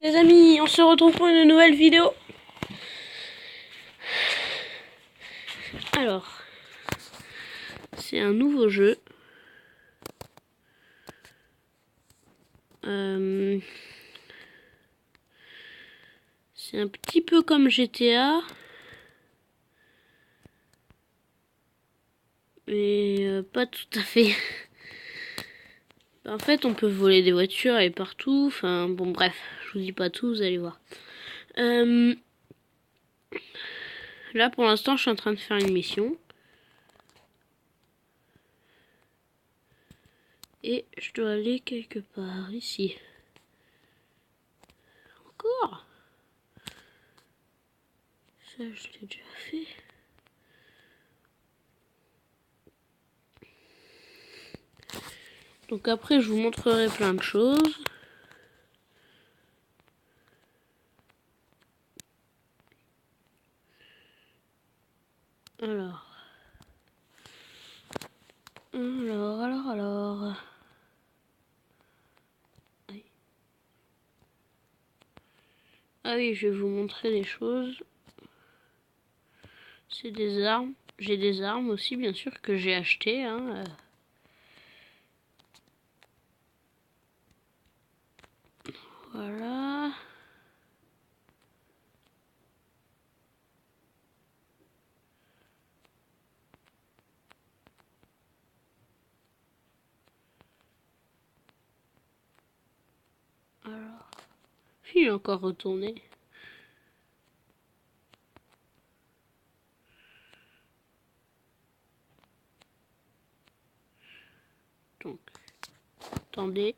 Les amis, on se retrouve pour une nouvelle vidéo. Alors, c'est un nouveau jeu. C'est un petit peu comme GTA. Mais pas tout à fait. En fait, on peut voler des voitures et partout. Enfin, bon, bref, je vous dis pas tout, vous allez voir. Là, pour l'instant, je suis en train de faire une mission. Et je dois aller quelque part, ici. Encore? Ça, je l'ai déjà fait. Donc après, je vous montrerai plein de choses. Alors. Aïe. Ah oui, je vais vous montrer des choses. C'est des armes. J'ai des armes aussi, bien sûr, que j'ai achetées. Hein. Voilà. Alors. Il est encore retourné. Donc, attendez.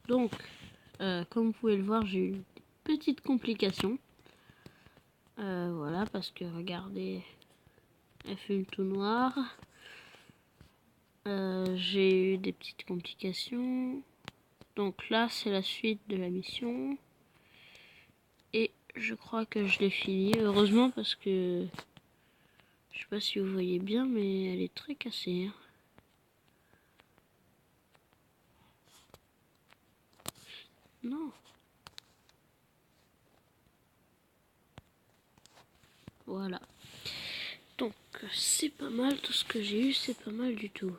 Donc, comme vous pouvez le voir, j'ai eu une petite complication. Voilà, parce que regardez, elle fume tout noir. J'ai eu des petites complications. Donc là, c'est la suite de la mission. Et je crois que je l'ai fini. Heureusement, parce que je sais pas si vous voyez bien, mais elle est très cassée. Hein. Non. Voilà. Donc, c'est pas mal. Tout ce que j'ai eu, c'est pas mal du tout.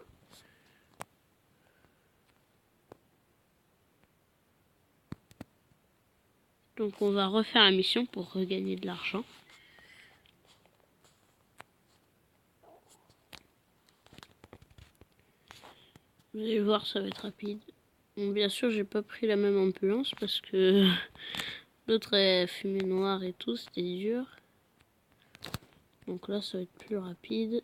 Donc, on va refaire la mission pour regagner de l'argent. Vous allez voir, ça va être rapide. Bon, bien sûr, j'ai pas pris la même ambulance parce que l'autre est fumée noire et tout, c'était dur. Donc là, ça va être plus rapide.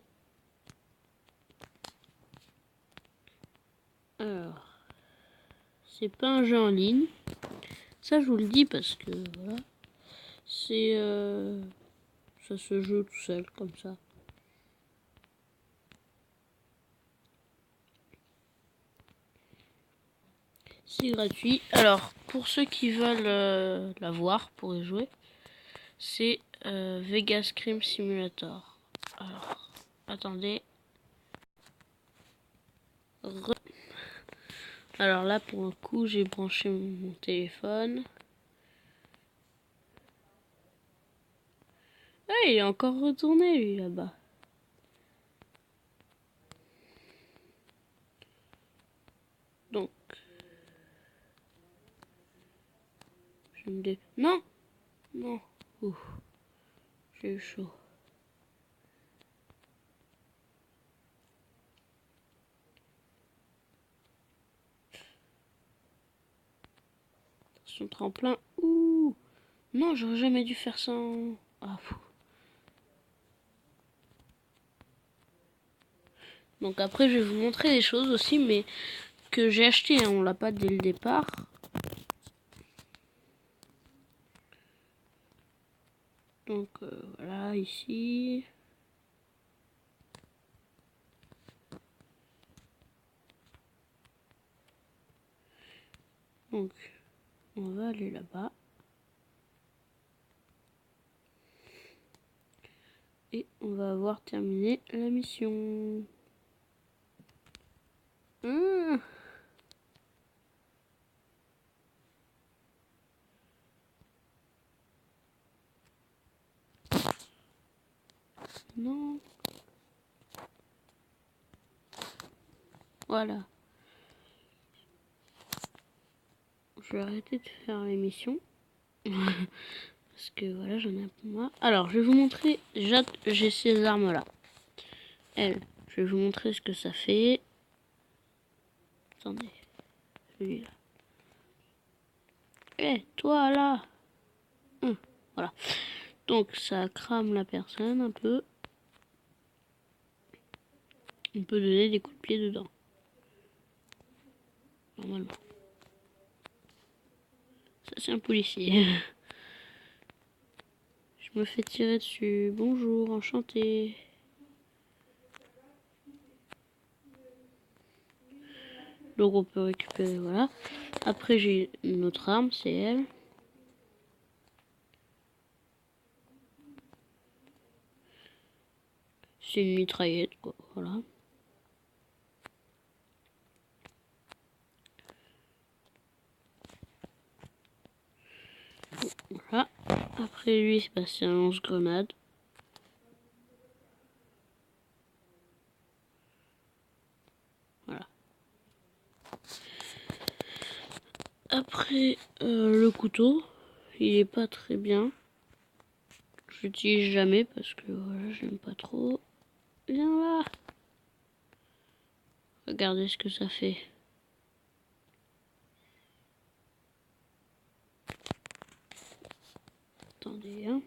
Alors, c'est pas un jeu en ligne. Ça, je vous le dis parce que voilà. C'est. Ça se joue tout seul, comme ça. C'est gratuit. Alors, pour ceux qui veulent la voir pour y jouer, c'est Vegas Crime Simulator. Alors, attendez. Alors là, pour un coup, j'ai branché mon téléphone. Ah, il est encore retourné, lui, là-bas. Donc, je me dis... Non! Non! Ouh, j'ai eu chaud. Son tremplin. Ouh! Non, j'aurais jamais dû faire ça en... Ah, fou. Donc après, je vais vous montrer des choses aussi, mais que j'ai acheté, hein, on l'a pas dès le départ. Donc voilà, ici. Donc, on va aller là-bas. Et on va avoir terminé la mission. Mmh. Non. Voilà. Je vais arrêter de faire l'émission. Parce que voilà, j'en ai un peu marre. Alors, je vais vous montrer. Déjà, j'ai ces armes-là. Elle, je vais vous montrer ce que ça fait. Attendez. Celui-là. Toi là. Voilà. Donc, ça crame la personne un peu. On peut donner des coups de pied dedans. Normalement. Ça, c'est un policier. Je me fais tirer dessus. Bonjour, enchanté. Donc on peut récupérer, voilà. Après j'ai une autre arme, c'est elle. C'est une mitraillette, quoi, voilà. Voilà. Après lui, c'est un lance-grenade. Voilà. Après, le couteau, il est pas très bien. Je l'utilise jamais parce que voilà, j'aime pas trop. Viens là. Regardez ce que ça fait. Attendez, hein.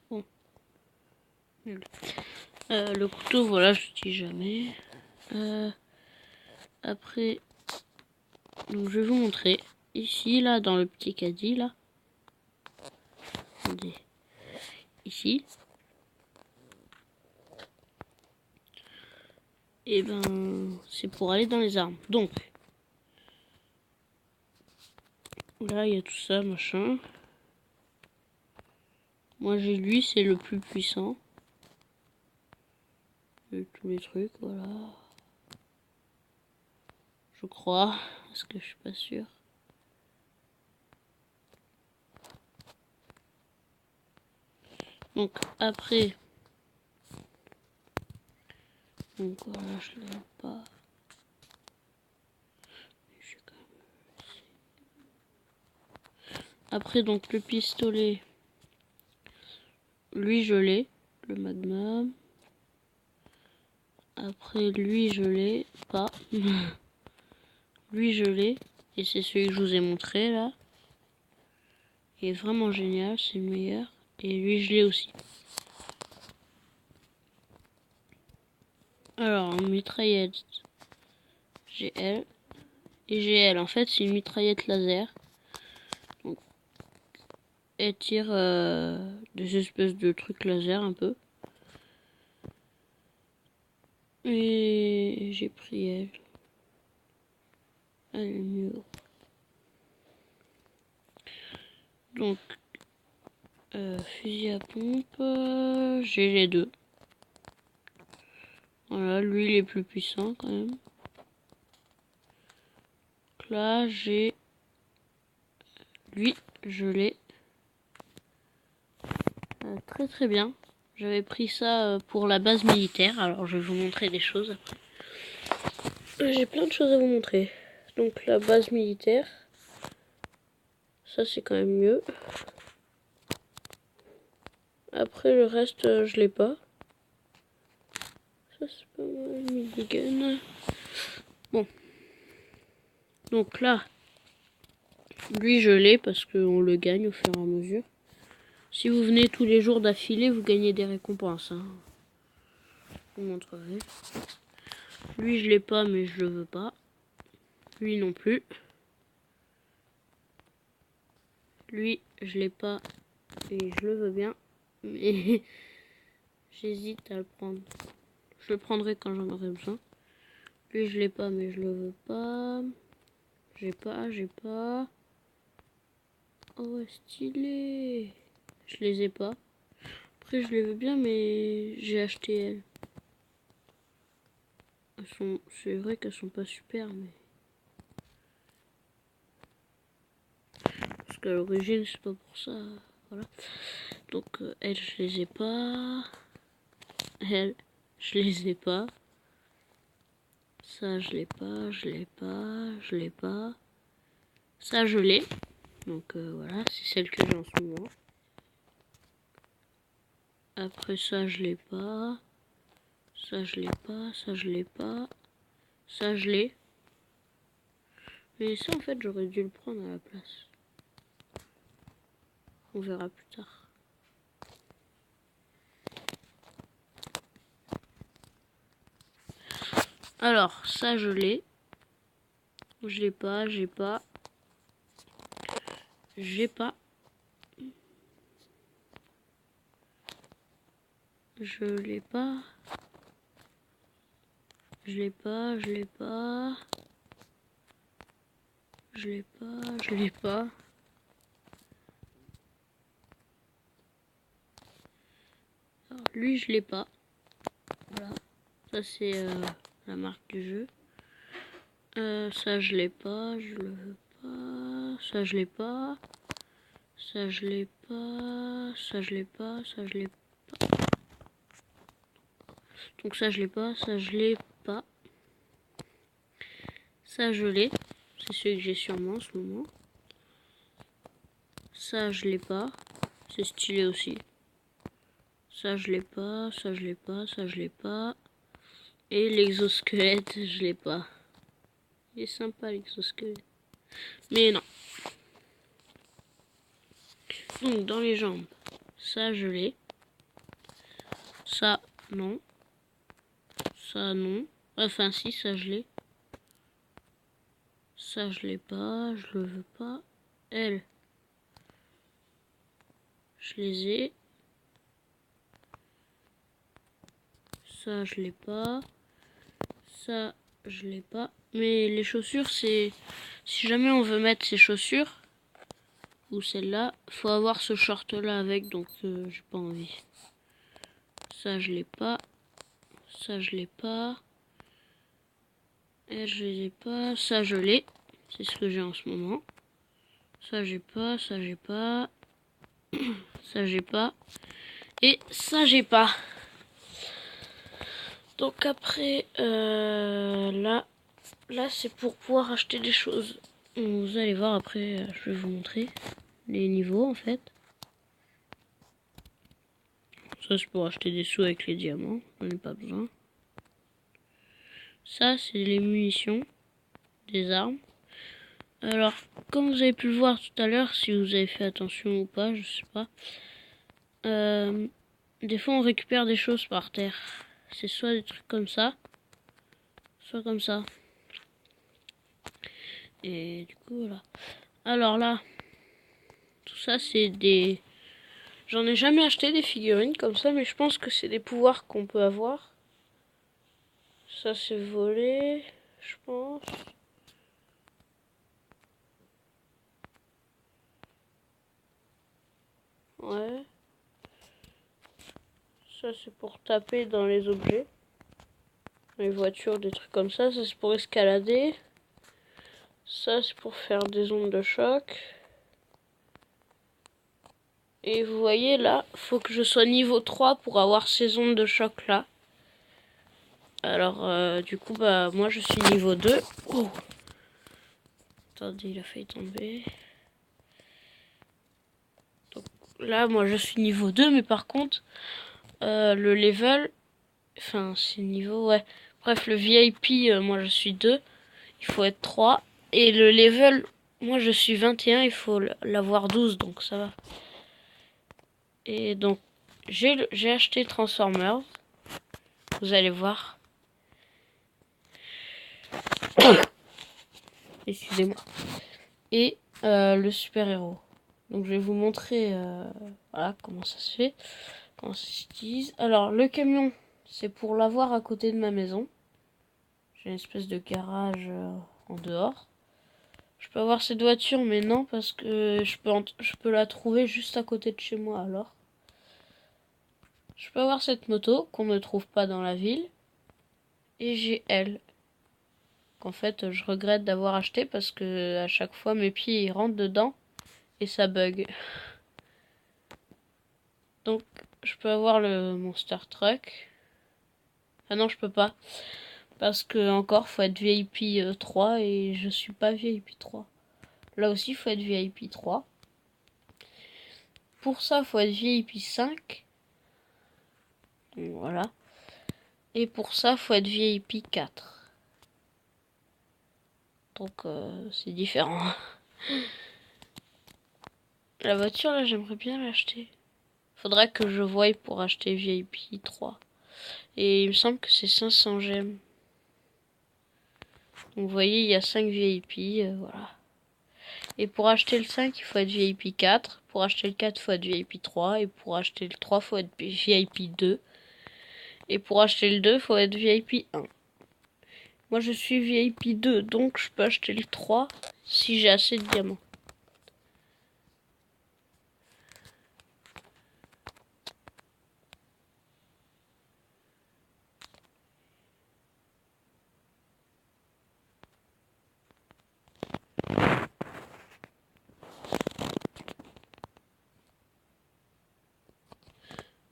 Bon. Le couteau, voilà, je l'utilise jamais. Après, donc je vais vous montrer. Ici, là, dans le petit caddie, là. Attendez. Ici. Et ben, c'est pour aller dans les armes. Donc, là, il y a tout ça, machin. Moi, j'ai lui, c'est le plus puissant. De tous les trucs, voilà. Je crois, parce que je suis pas sûre. Donc, après... Donc, voilà, je l'ai pas. Après, donc, le pistolet... Lui, je l'ai. Le Magnum. Après, lui, je l'ai pas. Lui, je l'ai. Et c'est celui que je vous ai montré, là. Il est vraiment génial, c'est le meilleur. Et lui, je l'ai aussi. Alors, en mitraillette, j'ai elle. Et j'ai elle. En fait, c'est une mitraillette laser. Donc, elle tire des espèces de trucs laser un peu. Et j'ai pris elle. Elle est mieux. Donc, fusil à pompe, j'ai les deux. Voilà, lui il est plus puissant quand même. Donc là, j'ai lui, je l'ai. Très très bien. J'avais pris ça pour la base militaire, alors je vais vous montrer des choses après. J'ai plein de choses à vous montrer. Donc la base militaire, ça c'est quand même mieux. Après le reste, je l'ai pas. Ça c'est pas mal, minigun. Bon. Donc là, lui je l'ai parce qu'on le gagne au fur et à mesure. Si vous venez tous les jours d'affilée, vous gagnez des récompenses. Hein. Je vous montrerai. Lui je l'ai pas mais je le veux pas. Lui non plus. Lui je l'ai pas et je le veux bien. Mais j'hésite à le prendre. Je le prendrai quand j'en aurai besoin. Lui je l'ai pas mais je le veux pas. J'ai pas. Oh ouais, stylé. Je les ai pas. Après, je les veux bien, mais j'ai acheté elles. C'est vrai qu'elles sont pas super, mais... Parce qu'à l'origine, c'est pas pour ça. Voilà. Donc, elles, je les ai pas. Elles, je les ai pas. Ça, je l'ai pas, je l'ai pas, je l'ai pas. Ça, je l'ai. Donc, voilà, c'est celle que j'ai en ce moment. Après ça, je l'ai pas. Ça, je l'ai pas. Ça, je l'ai pas. Ça, je l'ai. Mais ça, en fait, j'aurais dû le prendre à la place. On verra plus tard. Alors, ça, je l'ai. Je l'ai pas, j'ai pas. J'ai pas. Je l'ai pas. Je l'ai pas, je l'ai pas. Je l'ai pas, je l'ai pas. Alors, lui, je l'ai pas. Voilà. Ça, c'est la marque du jeu. Ça, je l'ai pas. Je le veux pas. Ça, je l'ai pas. Ça, je l'ai pas. Ça, je l'ai pas. Ça, je l'ai pas. Donc, ça, je l'ai pas. Ça, je l'ai pas. Ça, je l'ai. C'est celui que j'ai sur moi en ce moment. Ça, je l'ai pas. C'est stylé aussi. Ça, je l'ai pas. Ça, je l'ai pas. Ça, je l'ai pas. Et l'exosquelette, je l'ai pas. Il est sympa l'exosquelette. Mais non. Donc, dans les jambes, ça, je l'ai. Ça, non. Ça, non. Enfin, si, ça, je l'ai. Ça, je l'ai pas. Je le veux pas. Elle, je les ai. Ça, je l'ai pas. Ça, je l'ai pas. Mais les chaussures, c'est... Si jamais on veut mettre ces chaussures, ou celle-là, faut avoir ce short-là avec, donc j'ai pas envie. Ça, je l'ai pas. Ça, je l'ai pas. Elle, je les ai pas. Ça, je l'ai. C'est ce que j'ai en ce moment. Ça, j'ai pas. Ça, j'ai pas. Ça, j'ai pas. Et ça, j'ai pas. Donc après, là, c'est pour pouvoir acheter des choses. Vous allez voir après, je vais vous montrer les niveaux en fait. Ça, c'est pour acheter des sous avec les diamants. J'en ai pas besoin. Ça, c'est les munitions, des armes. Alors, comme vous avez pu le voir tout à l'heure, si vous avez fait attention ou pas, je sais pas. Des fois, on récupère des choses par terre. C'est soit des trucs comme ça, soit comme ça. Et du coup, voilà. Alors là, tout ça, c'est des... J'en ai jamais acheté des figurines comme ça, mais je pense que c'est des pouvoirs qu'on peut avoir. Ça, c'est volé, je pense. Ouais. Ça, c'est pour taper dans les objets. Les voitures, des trucs comme ça. Ça, c'est pour escalader. Ça, c'est pour faire des ondes de choc. Et vous voyez, là, faut que je sois niveau 3 pour avoir ces ondes de choc là. Alors, du coup, bah, moi, je suis niveau 2. Oh. Attendez, il a failli tomber. Donc, là, moi, je suis niveau 2, mais par contre, le level... Enfin, c'est niveau, ouais. Bref, le VIP, moi, je suis 2. Il faut être 3. Et le level, moi, je suis 21. Il faut l'avoir 12, donc ça va. Et donc, j'ai acheté Transformers. Vous allez voir. Excusez-moi. Et le super-héros. Donc je vais vous montrer voilà, comment ça se fait, comment ça s'utilise. Alors le camion, c'est pour l'avoir à côté de ma maison. J'ai une espèce de garage en dehors. Je peux avoir cette voiture, mais non, parce que je peux la trouver juste à côté de chez moi, alors. Je peux avoir cette moto, qu'on ne trouve pas dans la ville. Et j'ai elle. Qu'en fait, je regrette d'avoir acheté, parce que à chaque fois, mes pieds ils rentrent dedans, et ça bug. Donc, je peux avoir le Monster Truck. Ah non, je peux pas. Parce que, encore, faut être VIP 3, et je suis pas VIP 3. Là aussi, faut être VIP 3. Pour ça, faut être VIP 5. Donc, voilà. Et pour ça, faut être VIP 4. Donc, c'est différent. La voiture, là, j'aimerais bien l'acheter. Faudrait que je voie pour acheter VIP 3. Et il me semble que c'est 500 gemmes. Donc, vous voyez, il y a 5 VIP, voilà. Et pour acheter le 5, il faut être VIP 4. Pour acheter le 4, il faut être VIP 3. Et pour acheter le 3, il faut être VIP 2. Et pour acheter le 2, il faut être VIP 1. Moi, je suis VIP 2, donc je peux acheter le 3 si j'ai assez de diamants.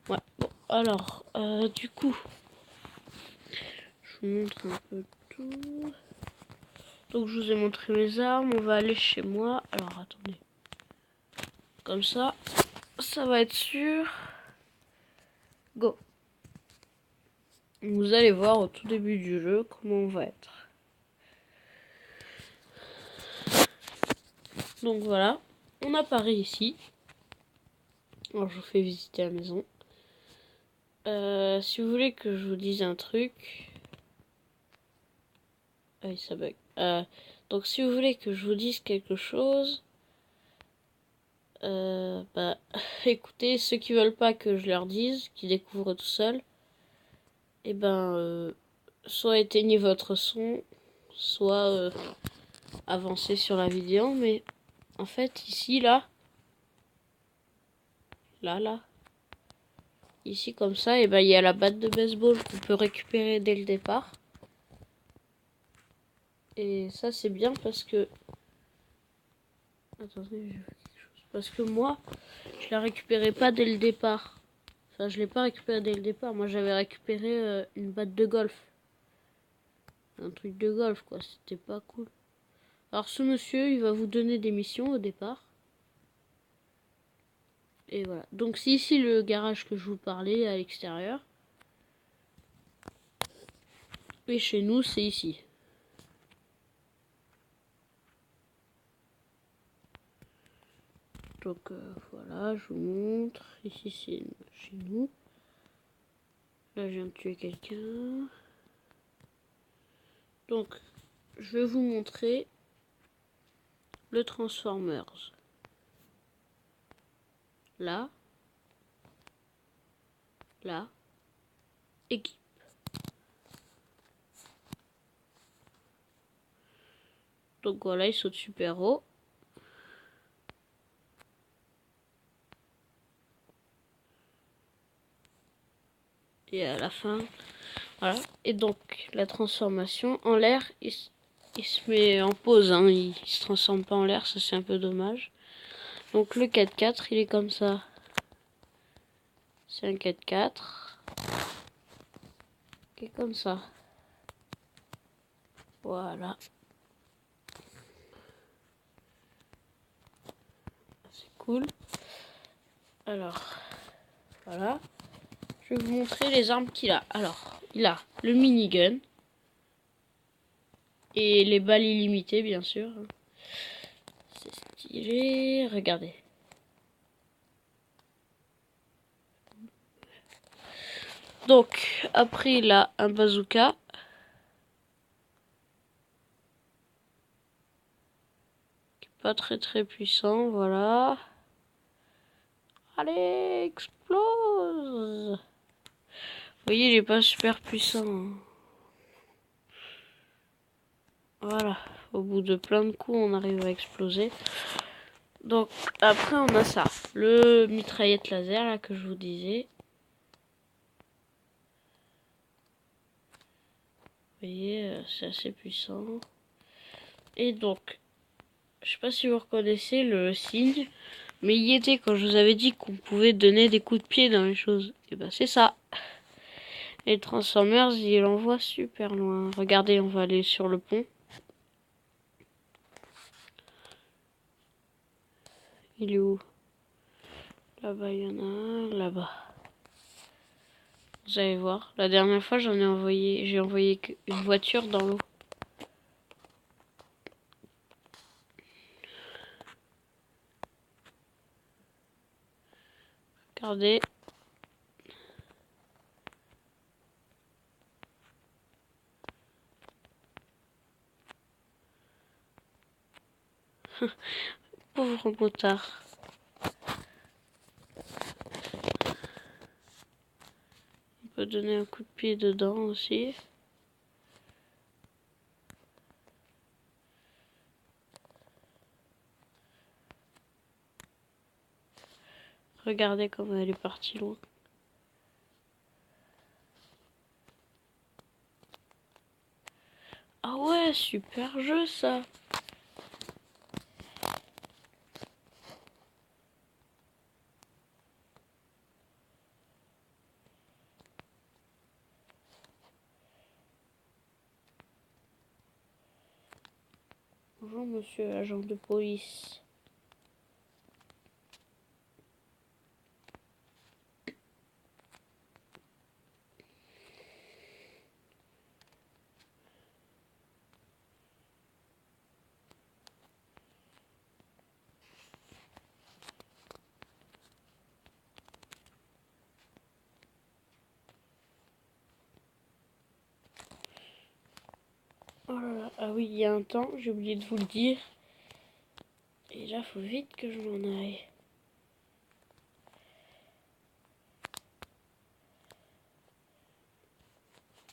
Ouais, bon, alors, du coup, je vous montre un peu tout. Donc, je vous ai montré mes armes. On va aller chez moi. Alors, attendez. Comme ça, ça va être sûr. Go. Vous allez voir au tout début du jeu comment on va être. Donc, voilà. On apparaît ici. Alors, je vous fais visiter la maison. Si vous voulez que je vous dise un truc... Ah oui, ça bug. Donc, si vous voulez que je vous dise quelque chose... bah, écoutez, ceux qui veulent pas que je leur dise, qui découvrent tout seuls, et ben, soit éteignez votre son, soit avancez sur la vidéo, mais en fait, ici, là, ici, comme ça, et ben, il y a la batte de baseball qu'on peut récupérer dès le départ. Et ça, c'est bien parce que... Attendez, je veux quelque chose. Parce que moi, je la récupérais pas dès le départ. Enfin, je l'ai pas récupéré dès le départ. Moi, j'avais récupéré une batte de golf. Un truc de golf, quoi. C'était pas cool. Alors, ce monsieur, il va vous donner des missions au départ. Et voilà. Donc, c'est ici le garage que je vous parlais, à l'extérieur. Et chez nous, c'est ici. Donc, voilà, je vous montre. Ici, c'est chez nous. Là, je viens de tuer quelqu'un. Donc, je vais vous montrer le Transformers. Là. Là. Équipe. Donc voilà, il saute super haut. Et à la fin, voilà. Et donc, la transformation en l'air, il se met en pause, hein. Il se transforme pas en l'air, ça c'est un peu dommage. Donc le 4x4, il est comme ça. C'est un 4x4. Qui est comme ça. Voilà. C'est cool. Alors, voilà. Je vais vous montrer les armes qu'il a. Alors, il a le minigun. Et les balles illimitées, bien sûr. C'est stylé. Regardez. Donc, après, il a un bazooka. Qui est pas très puissant, voilà. Allez, explose! Vous voyez, il est pas super puissant. Voilà. Au bout de plein de coups, on arrive à exploser. Donc après on a ça, le mitraillette laser là que je vous disais. Vous voyez, c'est assez puissant. Et donc, je sais pas si vous reconnaissez le signe, mais il y était quand je vous avais dit qu'on pouvait donner des coups de pied dans les choses. Et ben c'est ça. Et Transformers, il envoie super loin. Regardez, on va aller sur le pont. Il est où? Là-bas, il y en a un. Là-bas. Vous allez voir. La dernière fois, j'ai envoyé une voiture dans l'eau. Regardez. Pauvre motard. On peut donner un coup de pied dedans aussi. Regardez comme elle est partie loin. Ah ouais, super jeu ça. Bonjour monsieur agent de police. Oh là là, ah oui, il y a un temps, j'ai oublié de vous le dire. Et là, faut vite que je m'en aille.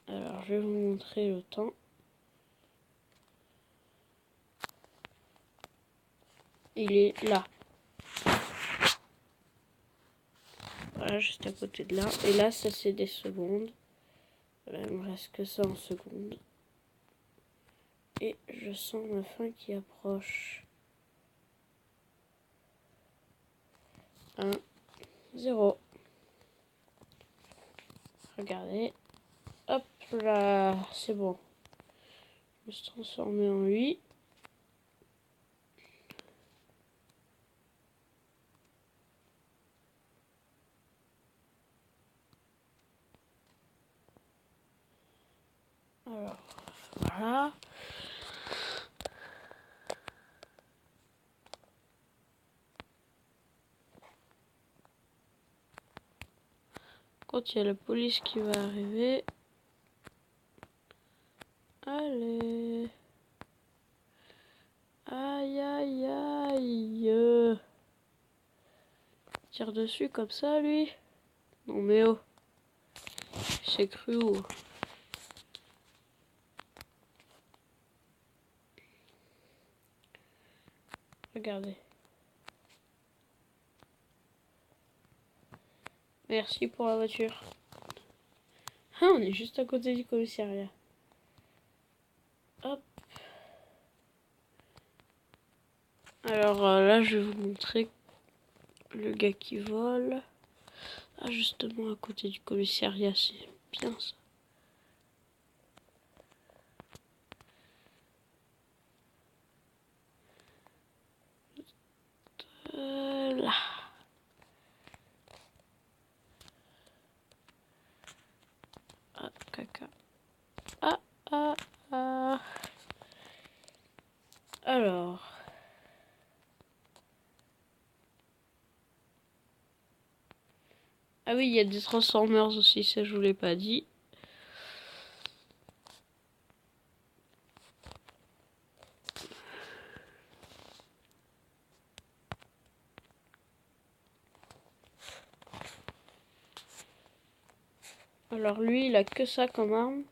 Alors, je vais vous montrer le temps. Il est là. Voilà, juste à côté de là. Et là, ça c'est des secondes. Là, il me reste que ça en secondes. Et je sens ma fin qui approche. 1, 0. Regardez. Hop là, c'est bon. Je me suis transformé en lui. Alors, voilà. Quand il y a la police qui va arriver. Allez. Aïe, aïe, aïe. Tire dessus comme ça, lui. Non mais oh. C'est cru où? Regardez. Merci pour la voiture. Ah, on est juste à côté du commissariat. Hop. Alors là, je vais vous montrer le gars qui vole. Ah, justement, à côté du commissariat, c'est bien ça. Là. Ah, caca. Ah, ah, ah. Alors. Ah oui, il y a des Transformers aussi, ça je vous l'ai pas dit. Alors lui, il a que ça comme arme.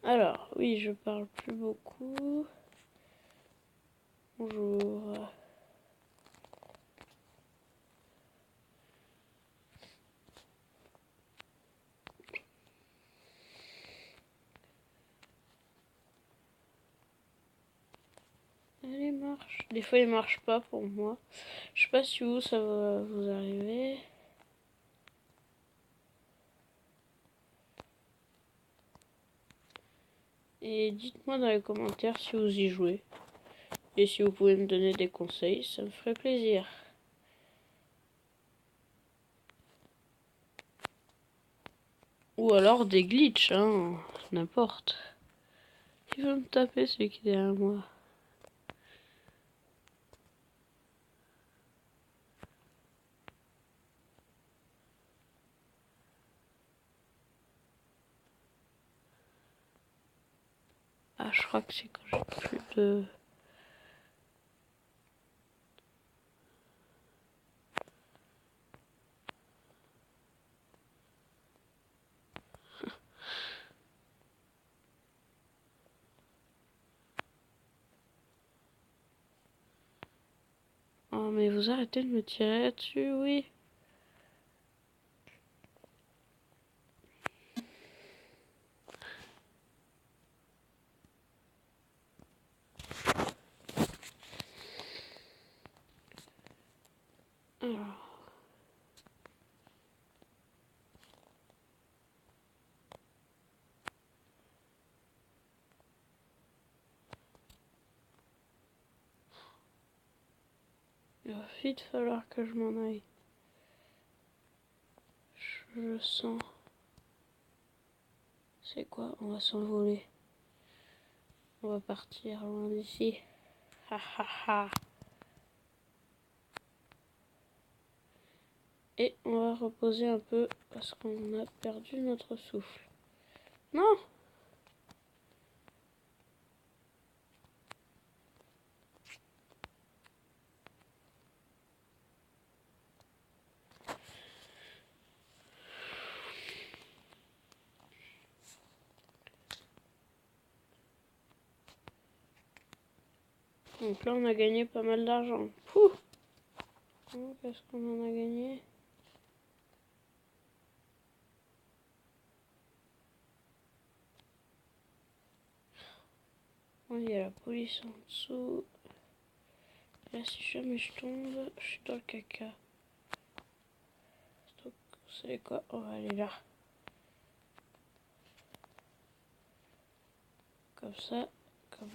Alors, oui, je parle plus beaucoup. Bonjour. Allez, marche. Des fois, il marche pas pour moi. Je sais pas si vous, ça va vous arriver. Et dites-moi dans les commentaires si vous y jouez. Et si vous pouvez me donner des conseils, ça me ferait plaisir. Ou alors des glitches, hein, n'importe. Qui veut me taper celui qui est derrière moi? Ah, je crois que c'est quand j'ai plus de... Oh, mais vous arrêtez de me tirer dessus, oui. Alors... il va vite falloir que je m'en aille. Je sens... C'est quoi? On va s'envoler. On va partir loin d'ici. Ha ha ha. Et on va reposer un peu parce qu'on a perdu notre souffle. Non! Donc là, on a gagné pas mal d'argent. Pouh! Qu'est-ce qu'on en a gagné? Oh, il y a la police en dessous. Là, si jamais je tombe, je suis dans le caca. Donc, vous savez quoi? On va aller là. Comme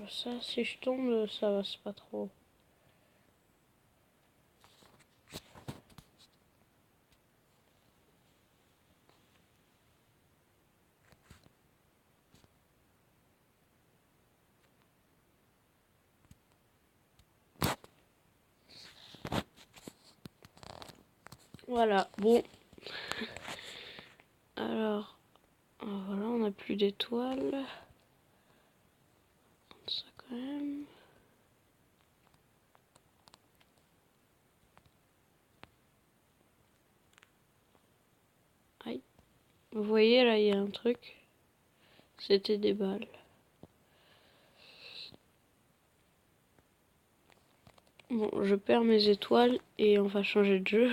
ça, si je tombe, ça va pas trop. Voilà, bon. Alors, voilà, on n'a plus d'étoiles. Ça quand même. Aïe. Vous voyez, là, il y a un truc. C'était des balles. Bon, je perds mes étoiles et on va changer de jeu.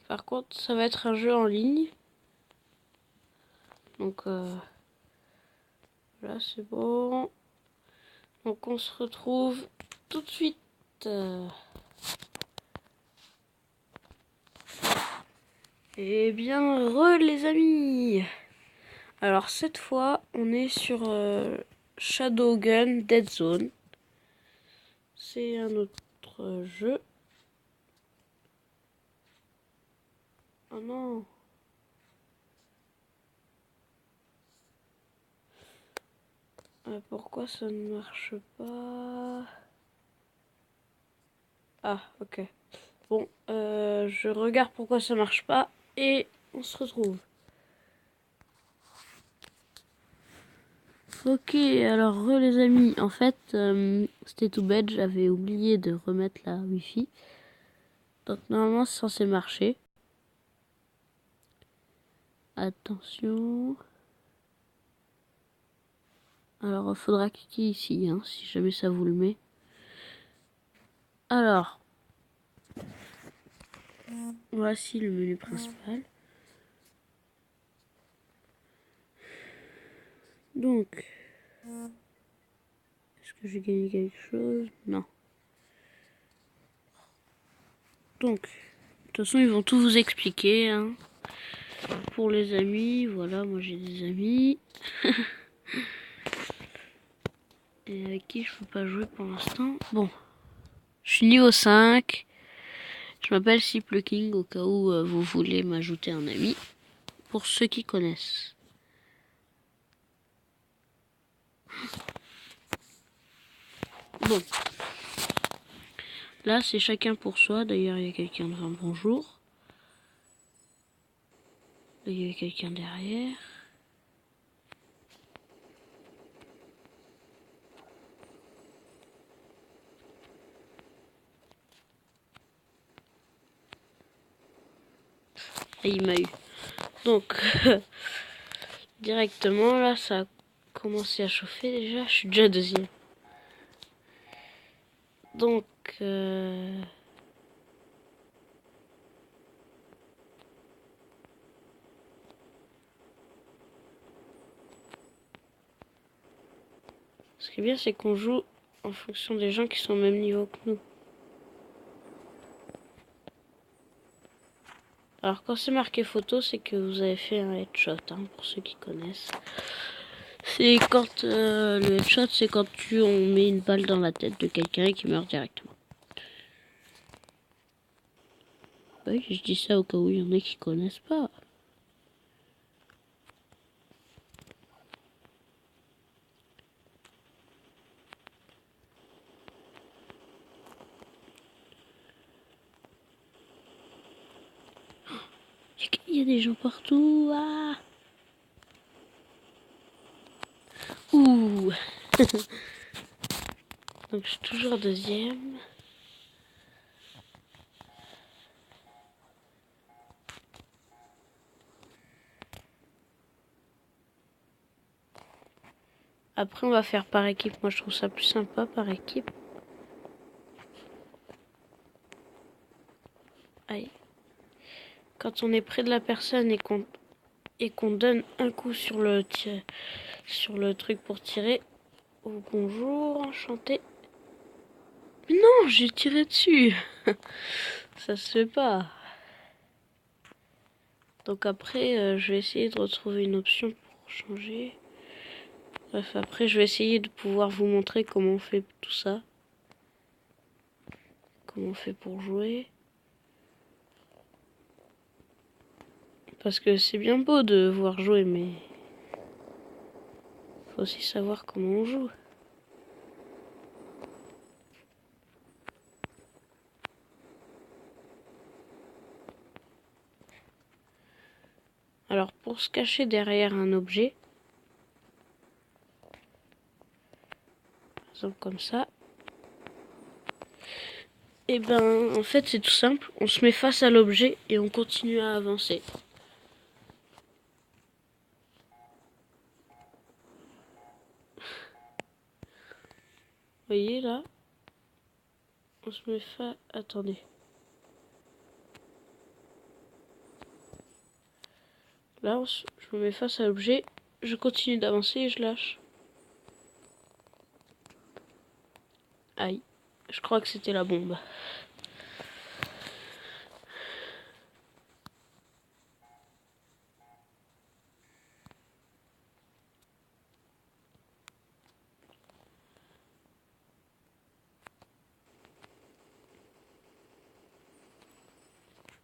Par contre, ça va être un jeu en ligne. Donc, là, c'est bon. Donc, on se retrouve tout de suite. Eh bien, les amis. Alors, cette fois, on est sur Shadowgun Dead Zone. C'est un autre jeu. Oh non. Pourquoi ça ne marche pas? Ah, ok. Bon, je regarde pourquoi ça marche pas et on se retrouve. Ok, alors les amis, en fait, c'était tout bête, j'avais oublié de remettre la wifi. Donc normalement c'est censé marcher. Attention. Alors, il faudra cliquer ici, hein, si jamais ça vous le met. Alors, voici le menu principal. Donc, est-ce que j'ai gagné quelque chose? Non. Donc, de toute façon, ils vont tout vous expliquer, hein. Pour les amis, voilà, moi j'ai des amis. Et avec qui je peux pas jouer pour l'instant. Bon, je suis niveau 5. Je m'appelle Siple King au cas où vous voulez m'ajouter un ami. Pour ceux qui connaissent. Bon. Là, c'est chacun pour soi. D'ailleurs, il y a quelqu'un devant. Bonjour. Là, il y a quelqu'un derrière. Et il m'a eu. Donc, directement, là, ça a commencé à chauffer déjà. Je suis déjà deuxième. Donc, ce qui est bien, c'est qu'on joue en fonction des gens qui sont au même niveau que nous. Alors, quand c'est marqué photo, c'est que vous avez fait un headshot, hein, pour ceux qui connaissent. C'est quand le headshot, c'est quand on met une balle dans la tête de quelqu'un et qui meurt directement. Oui, je dis ça au cas où il y en a qui connaissent pas. Il y a des gens partout. Ah. Ouh. Donc je suis toujours deuxième. Après on va faire par équipe. Moi je trouve ça plus sympa par équipe. Aïe. Quand on est près de la personne et qu'on donne un coup sur le truc pour tirer. Oh, bonjour, enchanté. Mais non, j'ai tiré dessus. Ça se fait pas. Donc après, je vais essayer de retrouver une option pour changer. Bref, après, je vais essayer de pouvoir vous montrer comment on fait tout ça. Comment on fait pour jouer. Parce que c'est bien beau de voir jouer, mais faut aussi savoir comment on joue. Alors, pour se cacher derrière un objet, par exemple comme ça, et ben, en fait, c'est tout simple. On se met face à l'objet et on continue à avancer. Vous voyez là, on se met face. Attendez. Là, je me mets face à l'objet, je continue d'avancer et je lâche. Aïe, je crois que c'était la bombe.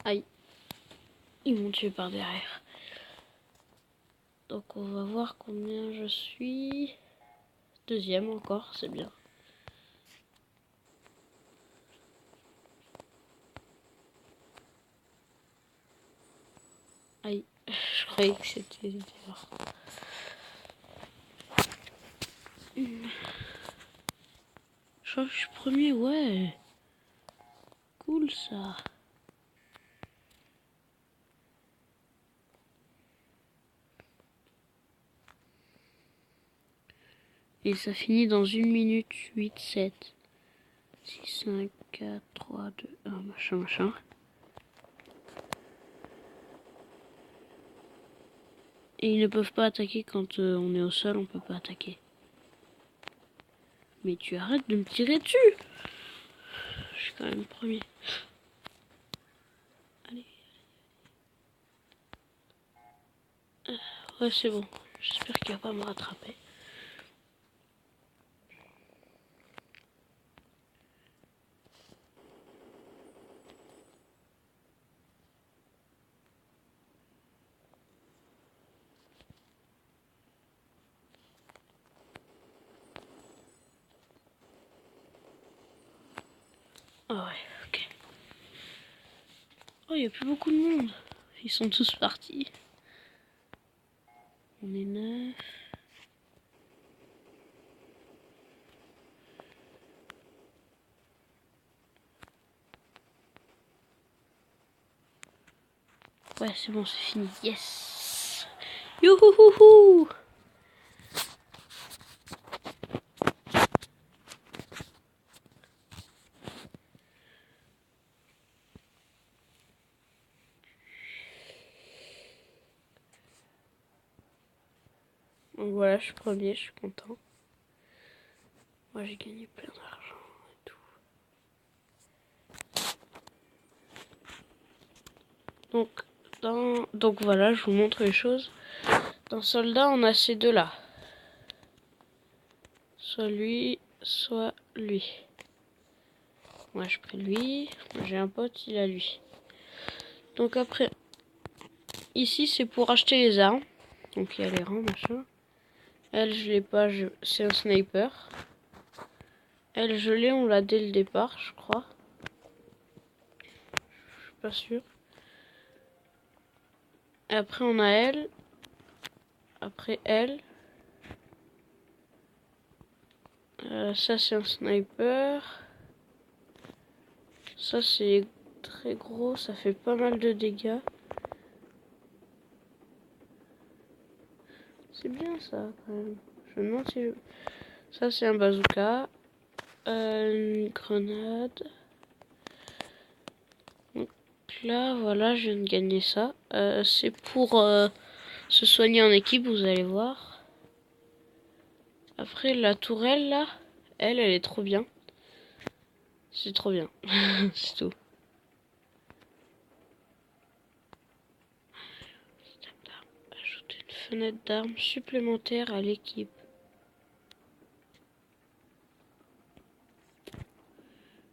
Aïe, ils m'ont tué par derrière. Donc on va voir combien je suis. Deuxième encore, c'est bien. Aïe, je croyais que c'était dehors. Je crois que je suis premier, ouais. Cool ça. Et ça finit dans 1 minute 8, 7, 6, 5, 4, 3, 2, 1, machin, machin. Et ils ne peuvent pas attaquer quand on est au sol, on peut pas attaquer. Mais tu arrêtes de me tirer dessus! Je suis quand même premier. Allez. Ouais, c'est bon. J'espère qu'il va pas me rattraper. Ah ouais, ok. Oh, il n'y a plus beaucoup de monde. Ils sont tous partis. On est 9. Ouais, c'est bon, c'est fini. Yes! Youhouhouhou! Donc voilà, je suis premier, je suis content. Moi, j'ai gagné plein d'argent et tout. Donc voilà, je vous montre les choses. Dans Soldat, on a ces deux-là. Soit lui, soit lui. Moi, je prends lui. J'ai un pote, il a lui. Donc après, ici, c'est pour acheter les armes. Donc il y a les rangs, machin. Elle, je l'ai pas, c'est un sniper. Elle, je l'ai, on l'a dès le départ, je crois. Je suis pas sûr. Et après, on a elle. Après, elle. Ça, c'est un sniper. Ça, c'est très gros, ça fait pas mal de dégâts. C'est bien ça, quand même. Je me demande si je... Ça, c'est un bazooka. Une grenade. Donc là, voilà, je viens de gagner ça. C'est pour se soigner en équipe, vous allez voir. Après, la tourelle, là, elle est trop bien. C'est trop bien. C'est tout. Ajouter une fenêtre d'armes supplémentaire à l'équipe.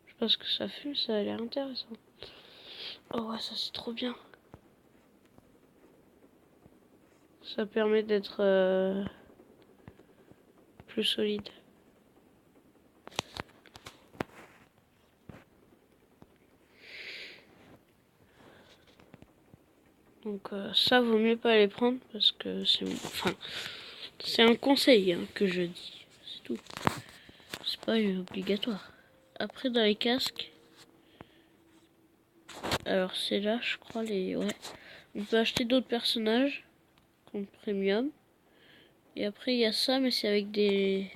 Je pense que ça fume, ça a l'air intéressant. Oh ouais, ça c'est trop bien. Ça permet d'être plus solide. Donc ça vaut mieux pas les prendre parce que c'est un conseil hein, que je dis. C'est tout. C'est pas obligatoire. Après dans les casques. Alors c'est là je crois les. Ouais. On peut acheter d'autres personnages. Comme premium. Et après il y a ça mais c'est avec des.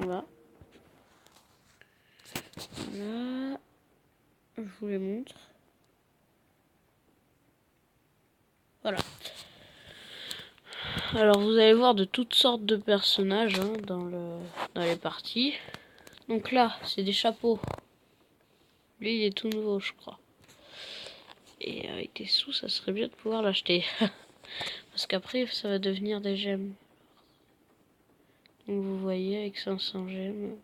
Voilà. Là. Je vous les montre. Voilà. Alors vous allez voir de toutes sortes de personnages hein, dans les parties. Donc là, c'est des chapeaux. Lui, il est tout nouveau, je crois. Et avec des sous, ça serait bien de pouvoir l'acheter. Parce qu'après, ça va devenir des gemmes. Donc vous voyez, avec 500 gemmes.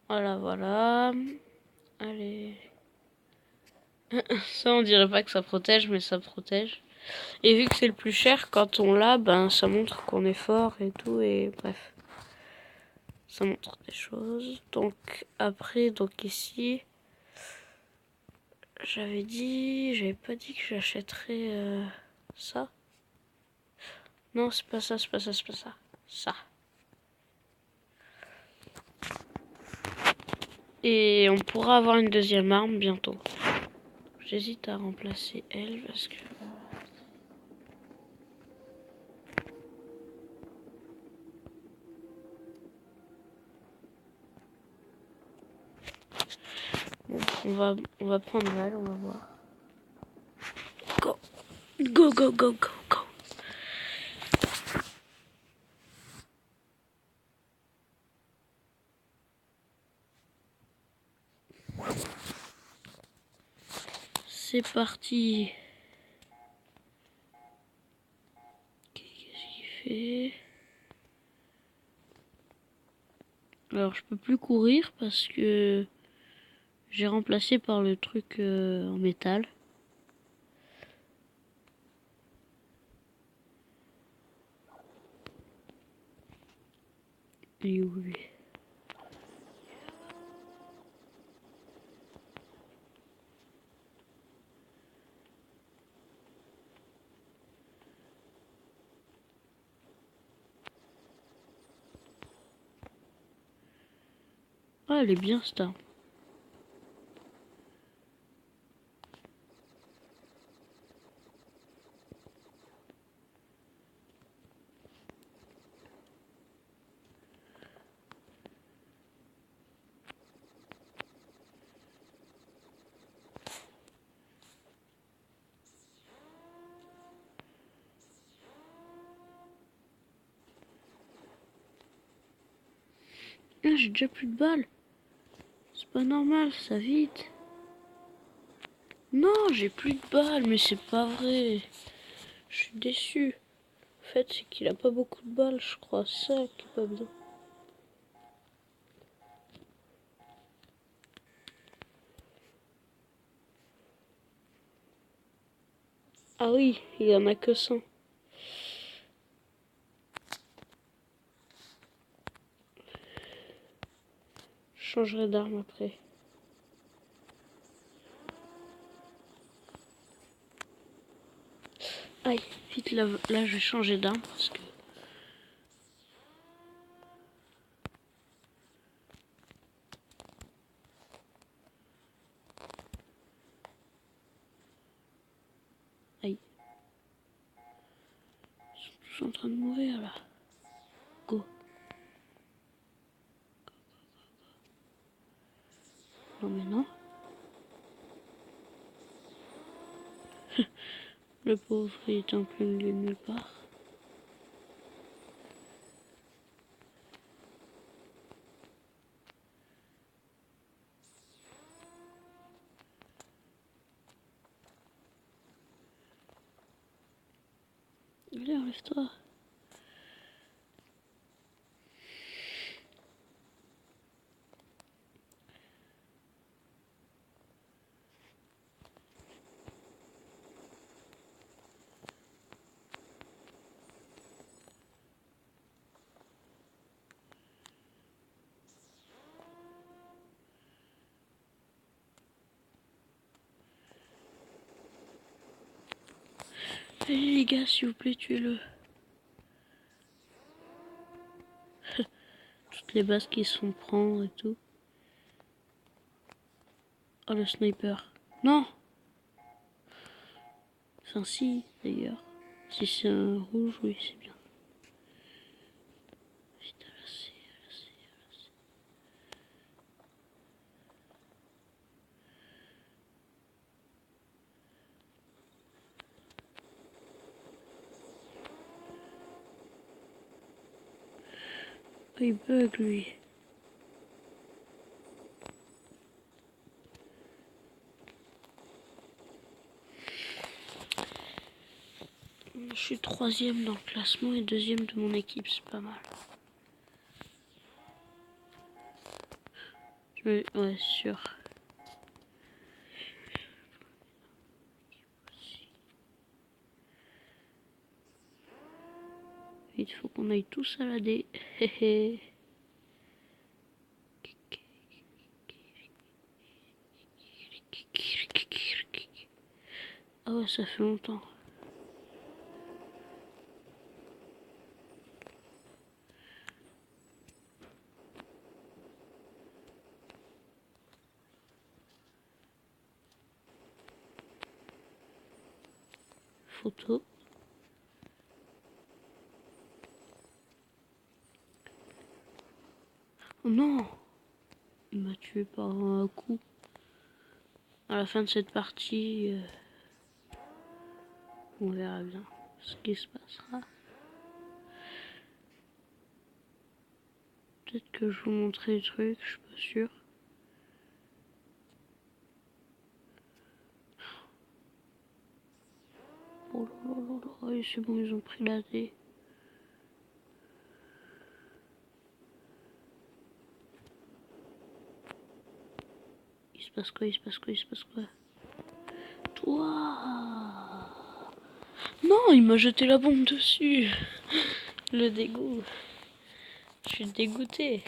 Voilà, voilà. Allez. Ça, on dirait pas que ça protège, mais ça protège. Et vu que c'est le plus cher, quand on l'a, ben ça montre qu'on est fort et tout, et bref. Ça montre des choses. Donc après, donc ici, j'avais pas dit que j'achèterais ça. Non, c'est pas ça, c'est pas ça, c'est pas ça. Ça. Et on pourra avoir une deuxième arme bientôt. J'hésite à remplacer elle parce que... Bon, on va prendre elle, on va voir. Go, go, go, go, go, go. C'est parti. Qu'est-ce qu'il fait? Alors je peux plus courir parce que j'ai remplacé par le truc en métal. Il est où lui? Ah, elle est bien cette arme. Ah, j'ai déjà plus de balles. C'est pas normal, ça vite. Non, j'ai plus de balles, mais c'est pas vrai. Je suis déçu. En fait, c'est qu'il a pas beaucoup de balles, je crois. Ça qui est pas bien. Ah oui, il y en a que 100. Je changerai d'arme après. Aïe, vite là je vais changer d'arme parce que... Aïe. Ils sont tous en train de mourir là. Go. Non mais non. Le pauvre, il est en plein milieu de nulle part. Allez, enlève-toi. Allez les gars, s'il vous plaît, tuez-le. Toutes les bases qui se font prendre et tout. Oh, le sniper. Non. Enfin, si, d'ailleurs. Si c'est un rouge, oui, c'est bien. Vite, là, c'est... Oh, il bug, lui. Je suis troisième dans le classement et deuxième de mon équipe, c'est pas mal. Ouais, sûr. Il faut qu'on aille tous à la D. Ah ouais, ça fait longtemps. photo. Oh non! Il m'a tué par un coup. À la fin de cette partie, on verra bien ce qui se passera. Peut-être que je vous montrerai des trucs, je suis pas sûr. Oh là là là là, c'est bon, ils ont pris la D. Il se passe quoi? Il se passe quoi? Il se passe quoi? Toi! Non, il m'a jeté la bombe dessus. Le dégoût. Je suis dégoûté.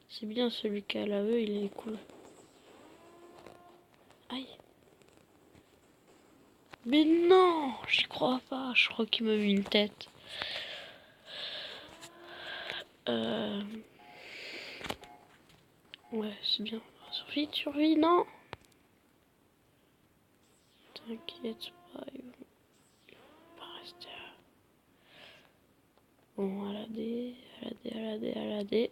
C'est bien celui qui a la E, il est cool. Aïe. Mais non, j'y crois pas. Je crois qu'il m'a mis une tête. Ouais, c'est bien. Survie, non. T'inquiète pas, ils vont pas rester là. Bon, à la D, à la D, à la D, à la D.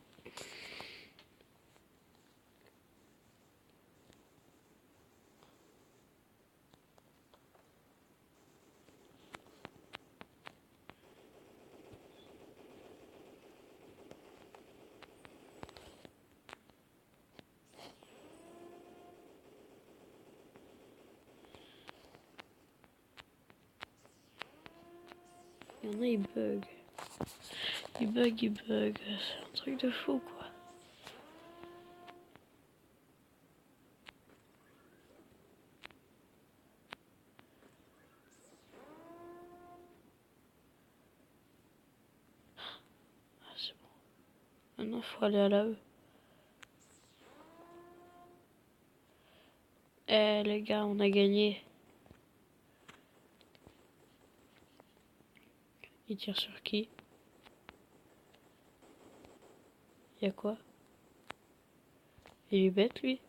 Il y en a, ils bug. Il bug. C'est un truc de fou, quoi. Ah, c'est bon. Maintenant, faut aller à la E. Eh, les gars, on a gagné. Il tire sur qui? Y'a quoi? Il est bête, lui.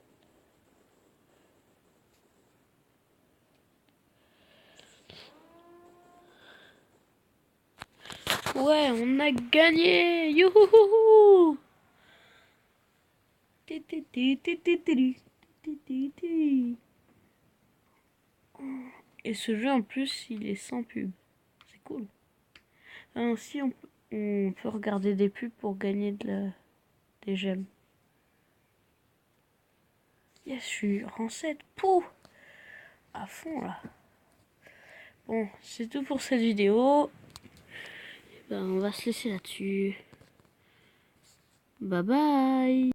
Ouais, on a gagné! Youhouhou! Et ce jeu, en plus, il est sans pub. C'est cool. Ainsi, on peut regarder des pubs pour gagner des gemmes. Yes, je suis rang 7. Pouh! À fond, là. Bon, c'est tout pour cette vidéo. Ben, on va se laisser là-dessus. Bye bye!